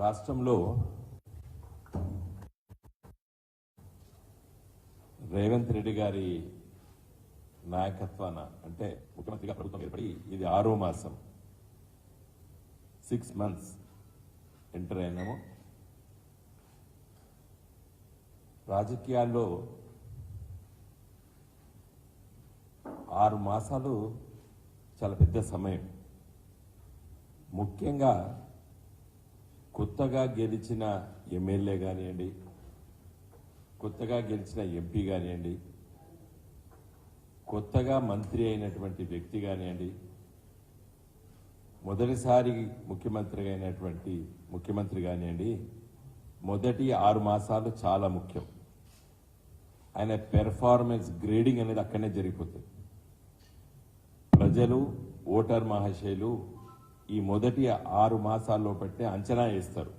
రాష్ట్రంలో రేవంత్ రెడ్డి గారి నాయకత్వాన అంటే ముఖ్యమంత్రిగా ప్రభుత్వం ఏర్పడి ఇది 6వ మాసం 6 months ఎంటర్ అయినాము. రాజకీయాల్లో 6 మాసాలు చాలా పెద్ద సమయం. ముఖ్యంగా కొత్తగా గెలిచిన ఎమ్మెల్యే కానివ్వండి, కొత్తగా గెలిచిన ఎంపీ కానివ్వండి, కొత్తగా మంత్రి అయినటువంటి వ్యక్తి కానివ్వండి, మొదటిసారి ముఖ్యమంత్రి అయినటువంటి ముఖ్యమంత్రి కానివ్వండి, మొదటి 6 మాసాలు చాలా ముఖ్యం. ఆయన పెర్ఫార్మెన్స్ గ్రేడింగ్ అనేది అక్కడనే జరిగిపోతుంది. ప్రజలు ఓటర్ మహాశయులు ఈ మొదటి 6 మాసాల్లో పట్టే అంచనా వేస్తారు.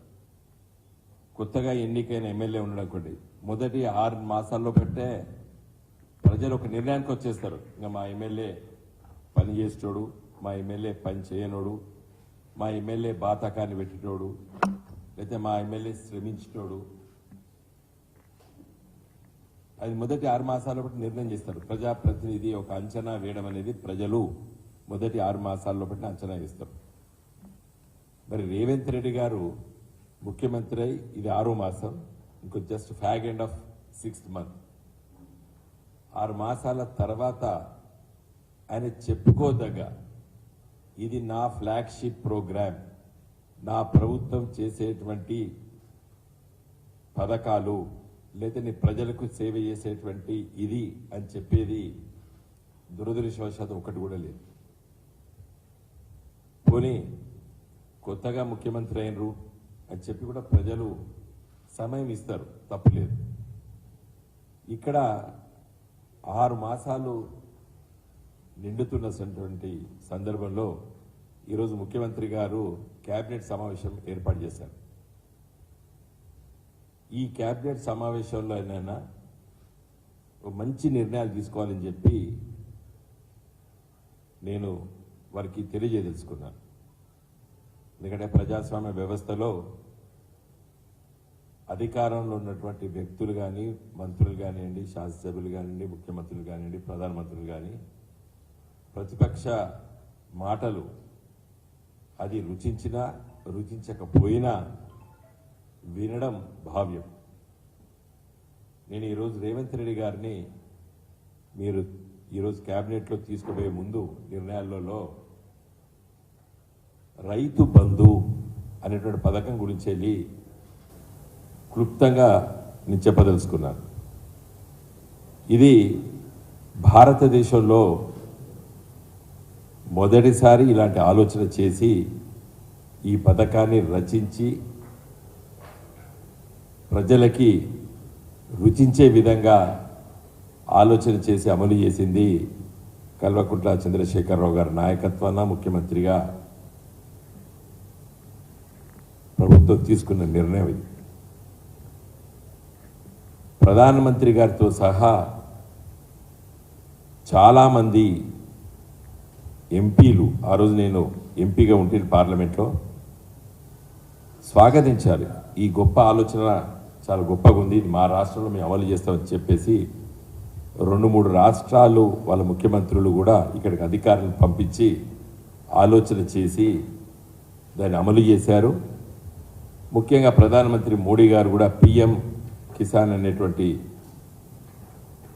కొత్తగా ఎన్నికైన ఎమ్మెల్యే ఉండడం మొదటి 6 మాసాల్లో పట్టే ప్రజలు ఒక నిర్ణయానికి వచ్చేస్తారు. ఇంకా మా ఎమ్మెల్యే పని చేసేటోడు, మా ఎమ్మెల్యే పని చేయనోడు, మా ఎమ్మెల్యే బాతకాన్ని పెట్టేటోడు, లేకపోతే మా ఎమ్మెల్యే శ్రమించేటోడు, అది మొదటి 6 మాసాల్లో బట్టి నిర్ణయం చేస్తారు. ప్రజాప్రతినిధి ఒక అంచనా వేయడం అనేది ప్రజలు మొదటి 6 మాసాల్లో బట్టి అంచనా వేస్తారు. మరి రేవంత్ రెడ్డి గారు ముఖ్యమంత్రి అయి ఇది 6వ మాసం, ఇంకో just fag end of 6th month. 6 మాసాల తర్వాత ఆయన చెప్పుకోదగ్గ ఇది నా ఫ్లాగ్షిప్ ప్రోగ్రామ్, నా ప్రభుత్వం చేసేటువంటి పథకాలు, లేదా నీ ప్రజలకు సేవ చేసేటువంటి ఇది అని చెప్పేది దురదృష్టవశాత్తు ఒకటి కూడా లేదు. పోనీ కొత్తగా ముఖ్యమంత్రి అయినరు అని చెప్పి కూడా ప్రజలు సమయం ఇస్తారు, తప్పులేదు. ఇక్కడ 6 మాసాలు నిండుతున్నటువంటి సందర్భంలో ఈరోజు ముఖ్యమంత్రి గారు కేబినెట్ సమావేశం ఏర్పాటు చేశారు. ఈ కేబినెట్ సమావేశంలో అయినా మంచి నిర్ణయాలు తీసుకోవాలని చెప్పి నేను వారికి తెలియజేదలుచుకున్నాను. ఎందుకంటే ప్రజాస్వామ్య వ్యవస్థలో అధికారంలో ఉన్నటువంటి వ్యక్తులు కానీ, మంత్రులు కానివ్వండి, శాసనసభ్యులు కానివ్వండి, ముఖ్యమంత్రులు కానివ్వండి, ప్రధానమంత్రులు కానీ ప్రతిపక్ష మాటలు అది రుచించినా రుచించకపోయినా వినడం భావ్యం. నేను ఈరోజు రేవంత్ రెడ్డి గారిని మీరు ఈరోజు కేబినెట్లో తీసుకుపోయే ముందు నిర్ణయాలలో రైతు బంధు అనేటువంటి పథకం గురించి వెళ్ళి క్లుప్తంగా నేను చెప్పదలుచుకున్నాను. ఇది భారతదేశంలో మొదటిసారి ఇలాంటి ఆలోచన చేసి ఈ పథకాన్ని రచించి ప్రజలకి రుచించే విధంగా ఆలోచన చేసి అమలు చేసింది కల్వకుంట్ల చంద్రశేఖరరావు గారి నాయకత్వాన ముఖ్యమంత్రిగా ప్రభుత్వం తీసుకున్న నిర్ణయం ఇది. ప్రధానమంత్రి గారితో సహా చాలామంది ఎంపీలు, ఆ రోజు నేను ఎంపీగా ఉంటే పార్లమెంట్లో, స్వాగతించారు. ఈ గొప్ప ఆలోచన చాలా గొప్పగా ఉంది, ఇది మా రాష్ట్రంలో మేము అమలు చేస్తామని చెప్పేసి 2-3 రాష్ట్రాలు వాళ్ళ ముఖ్యమంత్రులు కూడా ఇక్కడికి అధికారులను పంపించి ఆలోచన చేసి దాన్ని అమలు చేశారు. ముఖ్యంగా ప్రధానమంత్రి మోడీ గారు కూడా పిఎం కిసాన్ అనేటువంటి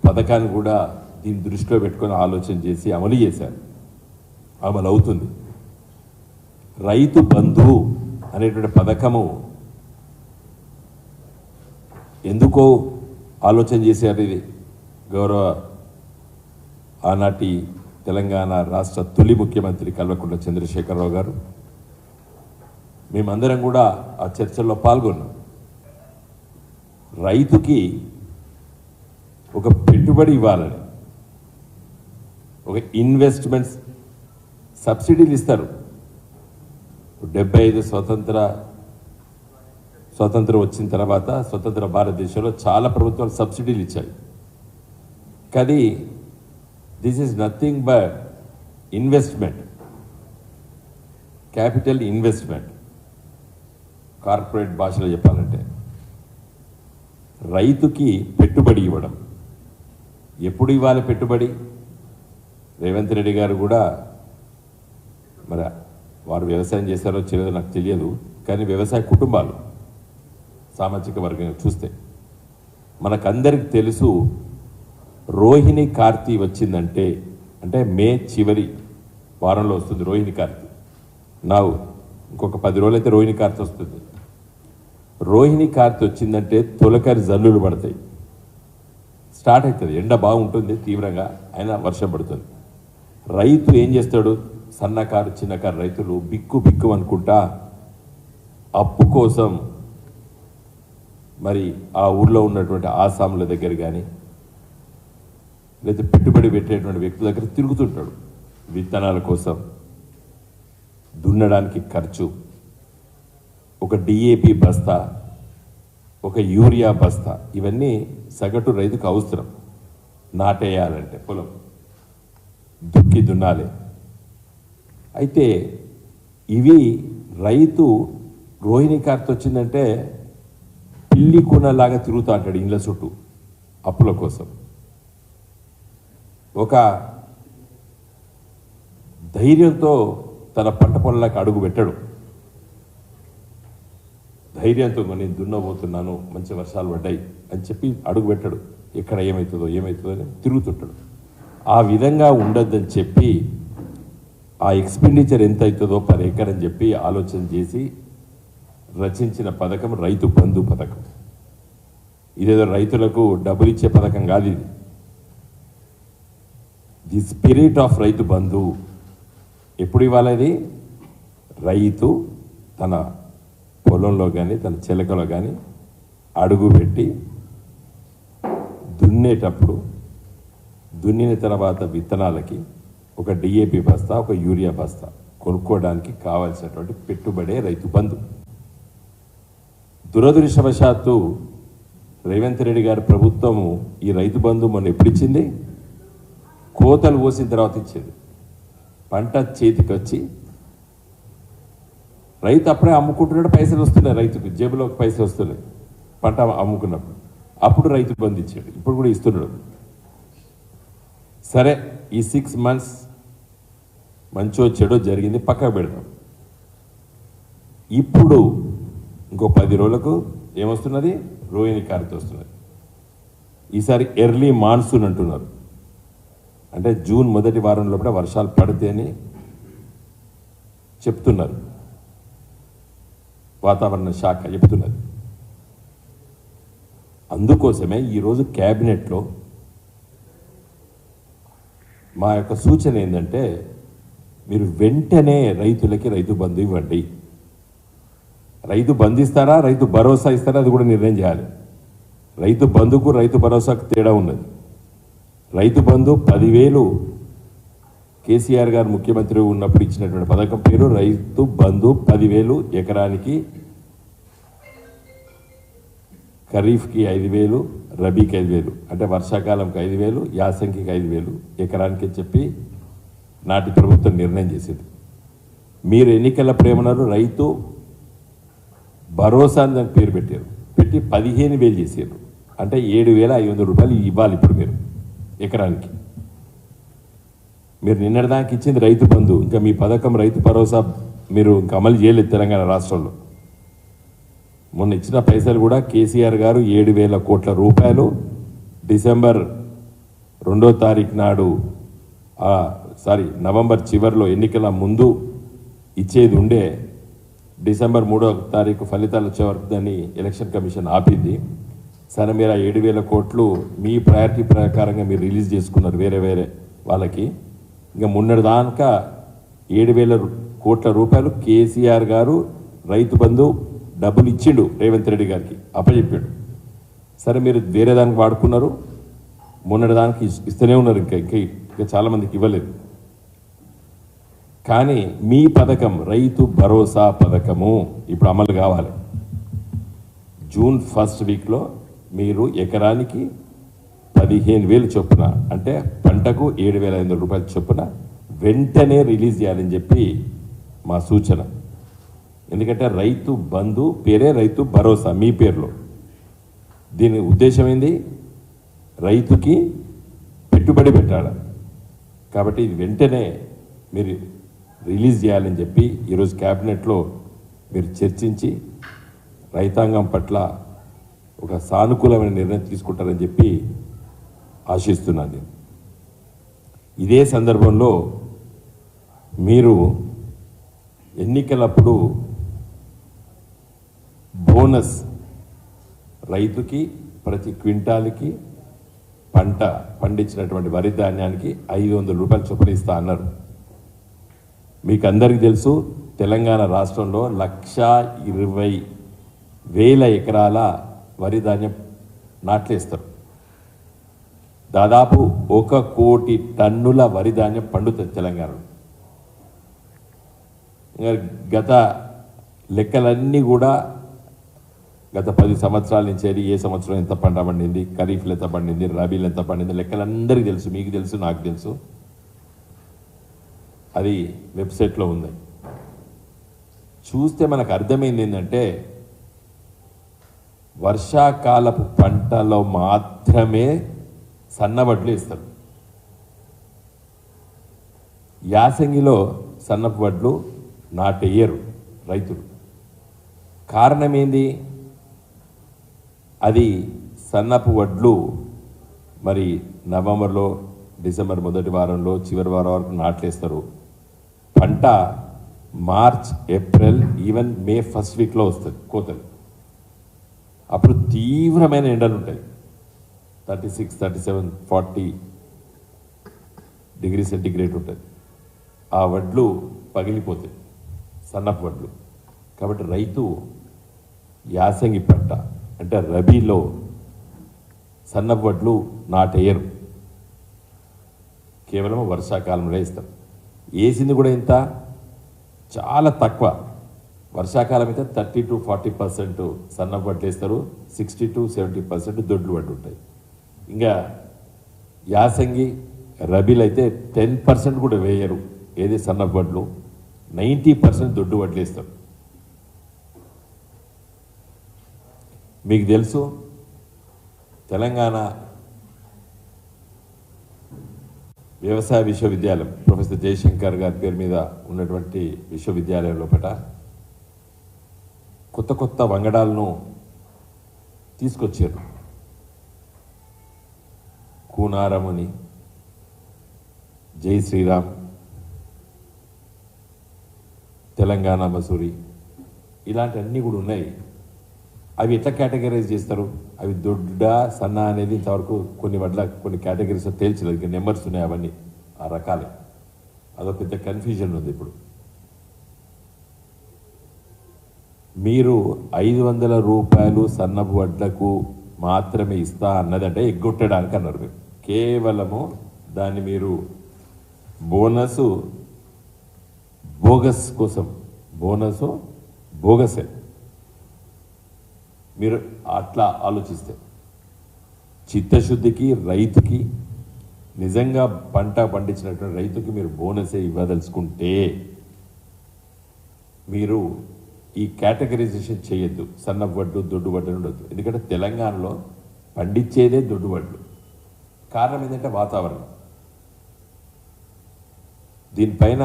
పథకాన్ని కూడా దీన్ని దృష్టిలో పెట్టుకొని ఆలోచన చేసి అమలు చేశారు, అమలు అవుతుంది. రైతు బంధు అనేటువంటి పథకము ఎందుకో ఆలోచన చేశారు. ఇది గౌరవ ఆనాటి తెలంగాణ రాష్ట్ర తొలి ముఖ్యమంత్రి కల్వకుంట్ల చంద్రశేఖరరావు గారు, మేమందరం కూడా ఆ చర్చల్లో పాల్గొన్నాం. రైతుకి ఒక పెట్టుబడి ఇవ్వాలని, ఒక ఇన్వెస్ట్మెంట్స్ సబ్సిడీలు ఇస్తారు. 75 స్వతంత్రం వచ్చిన తర్వాత స్వతంత్ర భారతదేశంలో చాలా ప్రభుత్వాలు సబ్సిడీలు ఇచ్చాయి. కానీ this is nothing but investment, capital investment. Corporate భాషలో చెప్పాలంటే రైతుకి పెట్టుబడి ఇవ్వడం. ఎప్పుడు ఇవ్వాలి పెట్టుబడి? రేవంత్ రెడ్డి గారు కూడా మరి వారు వ్యవసాయం చేశారో చేయలేదో నాకు తెలియదు, కానీ వ్యవసాయ కుటుంబాలు సామాజిక వర్గం చూస్తే మనకందరికి తెలుసు, రోహిణి కార్తీ వచ్చిందంటే అంటే మే చివరి వారంలో వస్తుంది రోహిణి కార్తీ. ఇంకొక 10 రోజులు అయితే రోహిణి కార్తీ వస్తుంది. రోహిణి కార్తీ వచ్చిందంటే తొలకరి జల్లులు పడతాయి, స్టార్ట్ అవుతుంది. ఎండ బాగుంటుంది తీవ్రంగా, అయినా వర్షం పడుతుంది. రైతు ఏం చేస్తాడు? సన్నకారు చిన్నకారు రైతులు బిక్కు బిక్కు అనుకుంటా అప్పు కోసం మరి ఆ ఊర్లో ఉన్నటువంటి ఆసాముల దగ్గర కానీ లేదా పెట్టుబడి పెట్టేటువంటి వ్యక్తుల దగ్గర తిరుగుతుంటాడు. విత్తనాల కోసం, దున్నడానికి ఖర్చు, ఒక డిఏపి బస్తా, ఒక యూరియా బస్తా, ఇవన్నీ సగటు రైతుకు అవసరం. నాటేయాలంటే పొలం దుక్కి దున్నాలి. అయితే ఇవి రైతు రోహిణి కార్తీ వచ్చిందంటే పిల్లి కూనలాగా తిరుగుతూ అంటాడు ఇండ్ల చుట్టూ అప్పుల కోసం. ఒక ధైర్యంతో తన పంట పొలాలకు అడుగు పెట్టడు. ధైర్యంతో నేను దున్నబోతున్నాను, మంచి వర్షాలు పడ్డాయి అని చెప్పి అడుగు పెట్టడు. ఎక్కడ ఏమవుతుందో అని తిరుగుతుంటాడు. ఆ విధంగా ఉండొద్దని చెప్పి ఆ ఎక్స్పెండిచర్ ఎంత అవుతుందో పర్ ఎకర్ అని చెప్పి ఆలోచన చేసి రచించిన పథకం రైతు బంధు పథకం. ఇదేదో రైతులకు డబ్బులు ఇచ్చే పథకం కాదు ఇది. The spirit of Rythu Bandhu ఎప్పుడు ఇవ్వాలి? రైతు తన పొలంలో కానీ తన చిలకలో కానీ అడుగు పెట్టి దున్నేటప్పుడు, దున్నిన తర్వాత విత్తనాలకి ఒక డిఏపి బస్తా, ఒక యూరియా బస్తా కొనుక్కోవడానికి కావాల్సినటువంటి పెట్టుబడే రైతు బంధు. దురదృష్టవశాత్తు రేవంత్ రెడ్డి గారి ప్రభుత్వము ఈ రైతు బంధు మొన్న ఎప్పుడు ఇచ్చింది? కోతలు కోసిన తర్వాత ఇచ్చేది. పంట చేతికి వచ్చి రైతు అప్పుడే అమ్ముకుంటున్నాడు, పైసలు వస్తున్నాయి, రైతుకు జేబులోకి పైసలు వస్తున్నాయి పంట అమ్ముకున్నప్పుడు. అప్పుడు రైతు బంధు ఇచ్చాడు, ఇప్పుడు కూడా ఇస్తున్నాడు. సరే, ఈ 6 months మంచో చెడో జరిగింది, పక్కకు పెడతాం. ఇప్పుడు ఇంకో 10 రోజులకు ఏమొస్తున్నది? రోహిణి కార్తీ వస్తున్నది. ఈసారి ఎర్లీ మాన్సూన్ అంటున్నారు, అంటే జూన్ మొదటి వారం లోపల వర్షాలు పడితే అని చెప్తున్నారు, వాతావరణ శాఖ చెప్తున్నది. అందుకోసమే ఈరోజు క్యాబినెట్లో మా యొక్క సూచన ఏంటంటే, మీరు వెంటనే రైతులకి రైతు బంధు ఇవ్వండి. రైతు బంధు ఇస్తారా, రైతు భరోసా ఇస్తారా, అది కూడా నిర్ణయం చేయాలి. రైతు బంధుకు రైతు భరోసాకు తేడా ఉన్నది. రైతు బంధు 10,000 కేసీఆర్ గారు ముఖ్యమంత్రి ఉన్నప్పుడు ఇచ్చినటువంటి పథకం పేరు రైతు బంధు. 10,000 ఎకరానికి, ఖరీఫ్కి 5,000, రబీకి 5,000, అంటే వర్షాకాలంకి 5,000, యాసంగికి 5,000 ఎకరానికి చెప్పి నాటి ప్రభుత్వం నిర్ణయం చేసింది. మీరు ఎన్నికల ఏమన్నారు? రైతు భరోసా అని దానికి పేరు పెట్టారు, పెట్టి 15,000 చేశారు. అంటే 7,500 రూపాయలు ఇవ్వాలి ఇప్పుడు మీరు ఎకరానికి. మీరు నిన్నటిదానికి ఇచ్చింది రైతు బంధు, ఇంకా మీ పథకం రైతు భరోసా మీరు ఇంకా అమలు చేయలేదు తెలంగాణ రాష్ట్రంలో. మొన్న ఇచ్చిన పైసలు కూడా కేసీఆర్ గారు 7,000 కోట్ల రూపాయలు డిసెంబర్ 2వ తారీఖు నాడు, నవంబర్ చివరిలో ఎన్నికల ముందు ఇచ్చేది ఉండే, డిసెంబర్ 3వ తారీఖు ఫలితాలు వచ్చే వరకు దాన్ని ఎలక్షన్ కమిషన్ ఆపింది. సరే, మీరు ఆ 7,000 కోట్లు మీ ప్రయారిటీ ప్రకారంగా మీరు రిలీజ్ చేసుకున్నారు వేరే వేరే వాళ్ళకి. ఇంకా మొన్నటిదాకా 7,000 కోట్ల రూపాయలు కేసీఆర్ గారు రైతు బంధు డబ్బులు ఇచ్చిండు రేవంత్ రెడ్డి గారికి, అప్పచెప్పాడు. సరే, మీరు వేరే దానికి వాడుకున్నారు, మొన్నటిదానికి ఇస్తూనే ఉన్నారు, ఇంకా చాలామందికి ఇవ్వలేదు. కానీ మీ పథకం రైతు భరోసా పథకము ఇప్పుడు అమలు కావాలి. జూన్ 1st వీక్లో మీరు ఎకరానికి 15,000 చొప్పున, అంటే పంటకు 7,500 రూపాయల చొప్పున వెంటనే రిలీజ్ చేయాలని చెప్పి మా సూచన. ఎందుకంటే రైతు బంధు పేరే రైతు భరోసా మీ పేరులో. దీని ఉద్దేశం ఏంది? రైతుకి పెట్టుబడి పెట్టాలి. కాబట్టి ఇది వెంటనే మీరు రిలీజ్ చేయాలని చెప్పి ఈరోజు క్యాబినెట్లో మీరు చర్చించి రైతాంగం పట్ల ఒక సానుకూలమైన నిర్ణయం తీసుకుంటారని చెప్పి ఆశిస్తున్నాను నేను. ఇదే సందర్భంలో మీరు ఎన్నికలప్పుడు బోనస్ రైతుకి ప్రతి క్వింటాల్కి పంట పండించినటువంటి వరి ధాన్యానికి 500 రూపాయలు చొప్పున ఇస్తా అన్నారు. మీకు అందరికీ తెలుసు, తెలంగాణ రాష్ట్రంలో 1,20,000 ఎకరాల వరి ధాన్యం నాట్లేస్తారు. దాదాపు 1 కోటి టన్నుల వరి ధాన్యం పండుతుంది తెలంగాణలో. గత లెక్కలన్నీ కూడా గత 10 సంవత్సరాల నుంచి ఏ సంవత్సరం ఎంత పంట పండింది, ఖరీఫ్లు ఎంత పండింది, రబీలు ఎంత పండింది, లెక్కలందరికీ తెలుసు, మీకు తెలుసు, నాకు తెలుసు. అది వెబ్సైట్లో ఉంది. చూస్తే మనకు అర్థమైంది ఏంటంటే వర్షాకాలపు పంటలో మాత్రమే సన్నవడ్లు ఇస్తారు. యాసంగిలో సన్నపు వడ్లు నాటేయరు రైతులు. కారణం ఏంది? అది సన్నపు వడ్లు మరి నవంబర్లో, డిసెంబర్ మొదటి వారంలో, చివరి వారం వరకు నాట్లేస్తారు. పంట March, April, even May first వీక్లో వస్తుంది కోతలు. అప్పుడు తీవ్రమైన ఎండలు ఉంటాయి. 36, 37, 40 డిగ్రీ సెంటిగ్రేడ్ ఉంటుంది. ఆ వడ్లు పగిలిపోతాయి, సన్నపు వడ్లు. కాబట్టి రైతు యాసంగి పంట అంటే రబీలో సన్నపు వడ్లు నాటేయరు, కేవలం వర్షాకాలంలో వేస్తారు. వేసింది కూడా ఇంత చాలా తక్కువ. వర్షాకాలం అయితే 30 to 40% సన్నపు వడ్లు వేస్తారు, 60 to 70% దొడ్లు వడ్లు ఉంటాయి. ఇంకా యాసంగి రబీలు అయితే 10% కూడా వేయరు. ఏది సన్నపు వడ్లు, 90% దొడ్డు వడ్లు వేస్తారు. మీకు తెలుసు, తెలంగాణ వ్యవసాయ విశ్వవిద్యాలయం ప్రొఫెసర్ జయశంకర్ గారి పేరు మీద ఉన్నటువంటి విశ్వవిద్యాలయం లోపల కొత్త కొత్త వంగడాలను తీసుకొచ్చారు. కూనారముని, జై శ్రీరామ్, తెలంగాణ మసూరి, ఇలాంటివన్నీ కూడా ఉన్నాయి. అవి ఎట్లా కేటగరైజ్ చేస్తారు? అవి దొడ్డ, సన్న అనేది ఇంతవరకు కొన్ని వడ్ల కొన్ని కేటగిరీస్ తేల్చలేదు. ఇంకా నెంబర్స్ ఉన్నాయి, అవన్నీ ఆ రకాలే. అదొక పెద్ద కన్ఫ్యూజన్ ఉంది. ఇప్పుడు మీరు 500 రూపాయలు సన్నపు వడ్లకు మాత్రమే ఇస్తా అన్నదంటే ఎగ్గొట్టడానికి అన్నారు. మీరు కేవలము దాన్ని మీరు బోగస్ కోసం, బోగసే మీరు అట్లా ఆలోచిస్తే. చిత్తశుద్ధికి రైతుకి, నిజంగా పంట పండించినటువంటి రైతుకి మీరు బోనసే ఇవ్వదలుచుకుంటే మీరు ఈ కేటగరైజేషన్ చేయొద్దు. సన్నపు వడ్లు, దొడ్డు వడ్లు ఉండొద్దు. ఎందుకంటే తెలంగాణలో పండించేదే దొడ్డు వడ్లు. కారణం ఏంటంటే వాతావరణం. దీనిపైన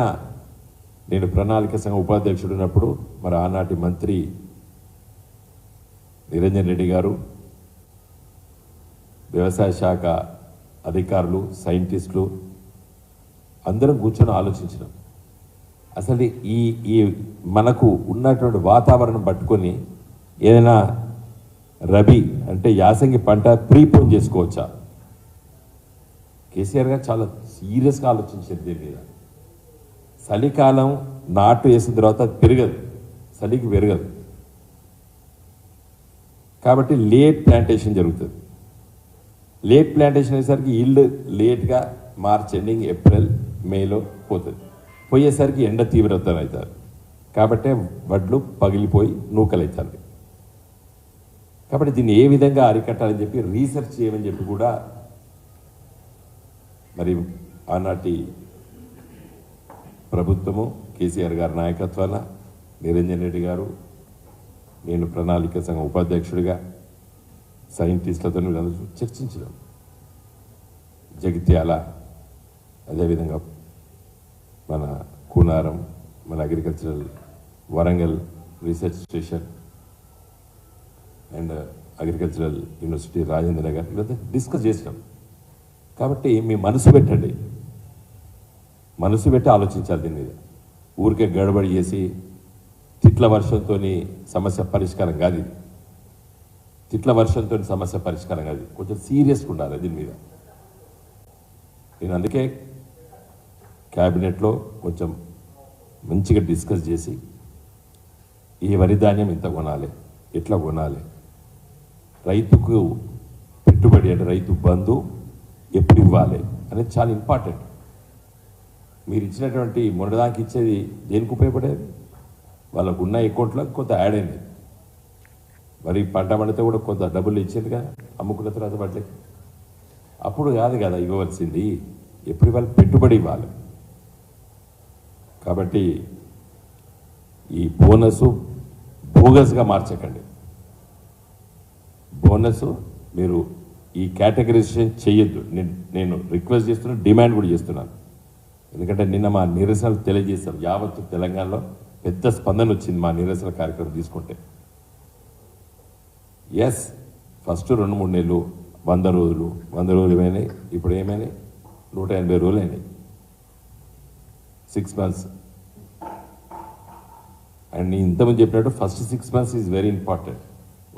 నేను ప్రణాళిక సంఘ ఉపాధ్యక్షుడు ఉన్నప్పుడు మరి ఆనాటి మంత్రి నిరంజన్ రెడ్డి గారు, వ్యవసాయ శాఖ అధికారులు, సైంటిస్టులు అందరం కూర్చొని ఆలోచించినాం. అసలు ఈ మనకు ఉన్నటువంటి వాతావరణం పట్టుకొని ఏదైనా రబీ అంటే యాసంగి పంట ప్రీపోన్ చేసుకోవచ్చా? కేసీఆర్ గారు చాలా సీరియస్గా ఆలోచించారు దీని మీద. చలికాలం నాటు వేసిన తర్వాత పెరగదు, చలికి పెరగదు. కాబట్టి లేట్ ప్లాంటేషన్ జరుగుతుంది. లేట్ ప్లాంటేషన్ అయ్యేసరికి ఈల్డ్ లేట్గా మార్చ్ ఎండింగ్, ఏప్రిల్, మేలో పోతుంది. పోయేసరికి ఎండ తీవ్రత అవుతారు. కాబట్టి వడ్లు పగిలిపోయి నూకలు అవుతారు. కాబట్టి దీన్ని ఏ విధంగా అరికట్టాలని చెప్పి రీసెర్చ్ చేయమని చెప్పి కూడా మరి ఆనాటి ప్రభుత్వము కేసీఆర్ గారి నాయకత్వాన నిరంజన్ రెడ్డి గారు, నేను ప్రణాళిక సంఘం ఉపాధ్యక్షుడిగా సైంటిస్టులతో వీళ్ళందరూ చర్చించడం, జగిత్యాల, అదేవిధంగా మన కూనారం, మన agricultural Warangal research station and agricultural university Rajendra Nagar ఇదంతా డిస్కస్ చేసినాం. కాబట్టి మీ మనసు పెట్టండి, మనసు పెట్టి ఆలోచించాలి దీని మీద. ఊరికే గడబడి చేసి తిట్ల వర్షంతో సమస్య పరిష్కారం కాదు ఇది. తిట్ల వర్షంతో సమస్య పరిష్కారం కాదు, కొంచెం సీరియస్గా ఉండాలి దీని మీద. నేను అందుకే క్యాబినెట్లో కొంచెం మంచిగా డిస్కస్ చేసి ఈ వరి ధాన్యం ఇంత కొనాలి, ఎట్లా కొనాలి, రైతుకు పెట్టుబడి అంటే రైతు బంధు ఎప్పుడు ఇవ్వాలి అనేది చాలా ఇంపార్టెంట్. మీరు ఇచ్చినటువంటి మొన్నదానికి ఇచ్చేది దేనికి ఉపయోగపడేది? వాళ్ళకు ఉన్న అకౌంట్లో కొంత యాడ్ అయింది. మరి పంట పండితే కూడా కొంత డబ్బులు ఇచ్చింది కదా అమ్ముకున్న తర్వాత వాటికి. అప్పుడు కాదు కదా ఇవ్వవలసింది, ఎప్పుడు వాళ్ళు పెట్టుబడి ఇవ్వాలి. కాబట్టి ఈ బోనస్ బోగస్గా మార్చకండి. బోనస్ మీరు ఈ కేటగరైజేషన్ చేయొద్దు. నేను రిక్వెస్ట్ చేస్తున్నాను, డిమాండ్ కూడా చేస్తున్నాను. ఎందుకంటే నిన్న మా నిరసనలు తెలియజేస్తాం. యావత్తు తెలంగాణలో పెద్ద స్పందన వచ్చింది మా నిరసన కార్యక్రమం తీసుకుంటే. ఎస్, ఫస్ట్ 2-3 నెలలు 100 రోజులు ఏమైనాయి, ఇప్పుడు ఏమైనాయి 180 రోజులు అయినాయి, 6 months. అండ్ నేను ఇంతమంది చెప్పినట్టు first 6 months is very important.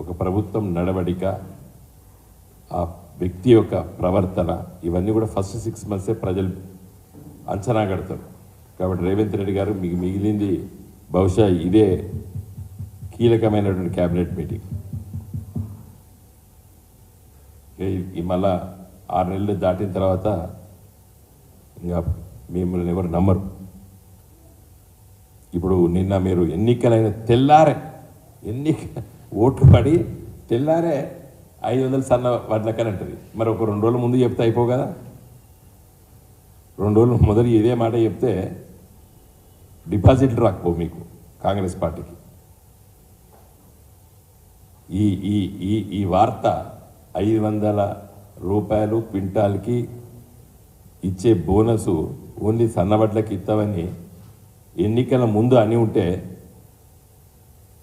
ఒక ప్రభుత్వం నడవడిక, ఆ వ్యక్తి యొక్క ప్రవర్తన, ఇవన్నీ కూడా ఫస్ట్ 6 months ప్రజలు అంచనా కడతారు. కాబట్టి రేవంత్ రెడ్డి గారు మీకు మిగిలింది బహుశా ఇదే కీలకమైనటువంటి క్యాబినెట్ మీటింగ్. ఈ మళ్ళా 6 నెలలు దాటిన తర్వాత ఇంకా మిమ్మల్ని ఎవరు నమ్మరు. ఇప్పుడు నిన్న మీరు ఎన్నికలైన తెల్లారే ఓట్లు పడి తెల్లారే 500 సన్న వడ్లకని అంటది. మరి ఒక 2 రోజుల ముందు చెప్తే అయిపో కదా. 2 రోజులు మొదలు ఇదే మాట చెప్తే డిపాజిట్లు రాకపో మీకు కాంగ్రెస్ పార్టీకి. ఈ ఈ ఈ ఈ వార్త 500 రూపాయలు క్వింటాల్కి ఇచ్చే బోనసు ఓన్లీ సన్నబడ్లకి ఇస్తామని ఎన్నికల ముందు అని ఉంటే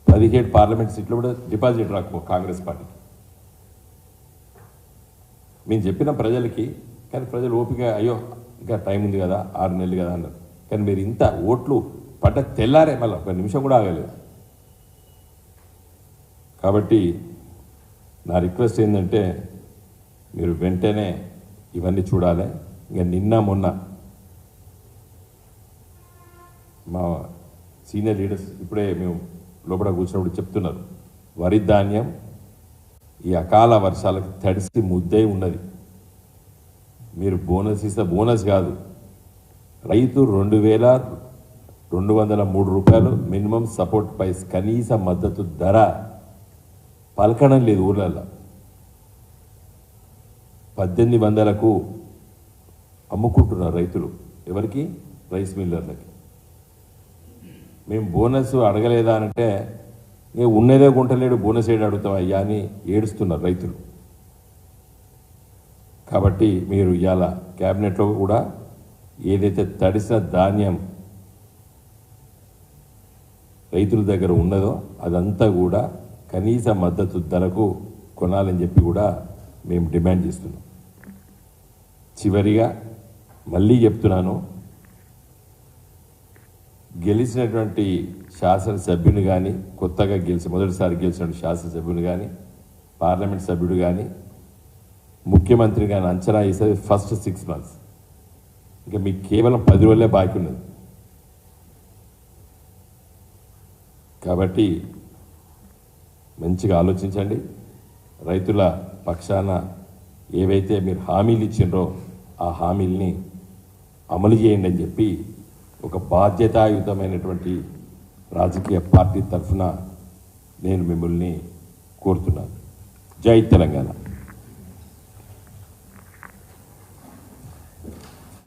17 పార్లమెంట్ సీట్లు కూడా డిపాజిట్ రాకపో కాంగ్రెస్ పార్టీకి. మేము చెప్పిన ప్రజలకి, కానీ ప్రజలు ఓపిక అయ్యో ఇంకా టైం ఉంది కదా 6 నెలలు కదా అన్నారు. కానీ మీరు ఇంత ఓట్లు పడ్డ తెల్లారే మళ్ళీ 1 నిమిషం కూడా ఆగలేదు. కాబట్టి నా రిక్వెస్ట్ ఏంటంటే మీరు వెంటనే ఇవన్నీ చూడాలి. ఇంకా నిన్న మొన్న మా సీనియర్ లీడర్స్ ఇప్పుడే మేము లోపల కూర్చున్నప్పుడు చెప్తున్నారు, వరి ధాన్యం ఈ అకాల వర్షాలకు తడిసి ముద్దై ఉన్నది. మీరు బోనస్ ఇస్తే బోనస్ కాదు, రైతు 2203 రూపాయలు మినిమం సపోర్ట్ ప్రైస్, కనీస మద్దతు ధర పలకడం లేదు ఊర్లలో. 1800కు అమ్ముకుంటున్నారు రైతులు. ఎవరికి? రైస్ మిల్లర్లకి. మేము బోనస్ అడగలేదా అంటే నేను ఉన్నదే గుంటలేడు, బోనస్ ఏడు అడుగుతాం అయ్యా అని ఏడుస్తున్నారు రైతులు. కాబట్టి మీరు ఇవాళ క్యాబినెట్లో కూడా ఏదైతే తడిసిన ధాన్యం రైతుల దగ్గర ఉన్నదో అదంతా కూడా కనీస మద్దతు ధరకు కొనాలని చెప్పి కూడా మేము డిమాండ్ చేస్తున్నాం. చివరిగా మళ్ళీ చెప్తున్నాను, గెలిచినటువంటి శాసనసభ్యుని కానీ, కొత్తగా మొదటిసారి గెలిచిన శాసనసభ్యుని కానీ, పార్లమెంట్ సభ్యుడు కానీ, ముఖ్యమంత్రి కానీ అంచనా వేసేది ఫస్ట్ 6 months. ఇంకా మీకు కేవలం 10 రోజులే బాకీ ఉన్నది. కాబట్టి మంచిగా ఆలోచించండి. రైతుల పక్షాన ఏవైతే మీరు హామీలు ఇచ్చిండ్రో ఆ హామీల్ని అమలు చేయండి అని చెప్పి ఒక బాధ్యతాయుతమైనటువంటి రాజకీయ పార్టీ తరఫున నేను మిమ్మల్ని కోరుతున్నాను. జై తెలంగాణ.